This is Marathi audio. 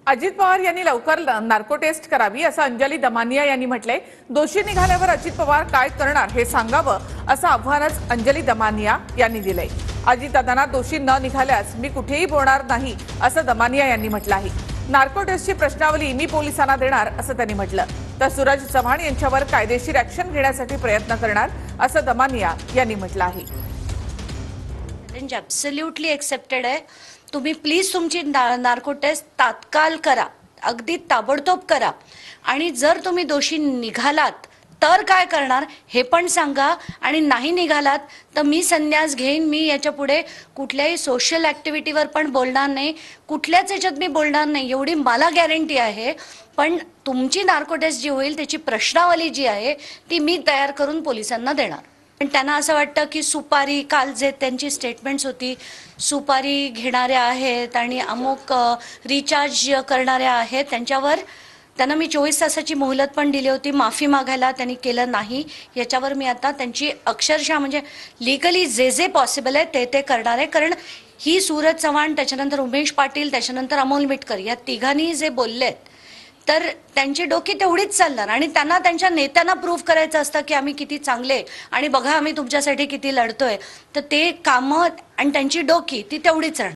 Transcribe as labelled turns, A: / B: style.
A: अजित पवार यांनी लवकर नार्को टेस्ट करावी असं अंजली दमानिया यांनी म्हटलंय। दोषी निघाल्यावर अजित पवार काय करणार हे सांगावं असं आव्हानच अंजली दमानिया यांनी दिलंय। अजितदादांना दोषी न निघाल्यास मी कुठेही बोलणार नाही असं दमानिया यांनी म्हटलं आहे। नार्को टेस्टची प्रश्नावली मी पोलिसांना देणार असं त्यांनी म्हटलं। तर सूरज चव्हाण यांच्यावर कायदेशीर ऍक्शन घेण्यासाठी प्रयत्न करणार असं दमानिया यांनी म्हटलं आहे।
B: ॲब्सोल्युटली एक्सेप्टेड आहे। तुम्ही प्लीज तुमची नार्को टेस्ट तात्काळ करा, अगदी ताबडतोब करा। आणि जर तुम्ही दोषी निघालात तर काय करणार हे पण सांगा। आणि नाही निघालात तर मी संन्यास घेईन। मी याच्या पुढे कुठल्याही सोशल ॲक्टिव्हिटीवर पण बोलणार नाही, कुठल्याच याच्यात मी बोलणार नाही, एवढी मला गॅरंटी आहे। पण तुमची नार्को टेस्ट जी होईल त्याची प्रश्नावली जी आहे ती मी तयार करून पोलिसांना देणार। पण त्यांना असं वाटतं की सुपारी, काल जे त्यांची स्टेटमेंट्स होती, सुपारी घेणाऱ्या आहेत आणि अमुक रिचार्ज करणाऱ्या आहेत, त्यांच्यावर त्यांना मी 24 तासाची मोहलत पण दिली होती माफी मागायला, त्यांनी केलं नाही। याच्यावर मी आता त्यांची अक्षरशः म्हणजे लीगली जे जे पॉसिबल आहे ते करणार आहे। कारण ही सूरज चव्हाण, त्याच्यानंतर उमेश पाटील, त्याच्यानंतर अमोल मिटकर या तिघांनी जे बोललेत तर त्यांची डोकी तेवढीच चालणार। आणि त्यांना त्यांच्या नेत्यांना प्रूव्ह करायचं असतं की आम्ही किती चांगले आणि बघा आम्ही तुमच्यासाठी किती लढतोय। तर ते कामं आणि त्यांची डोकी ती तेवढीच राहणार।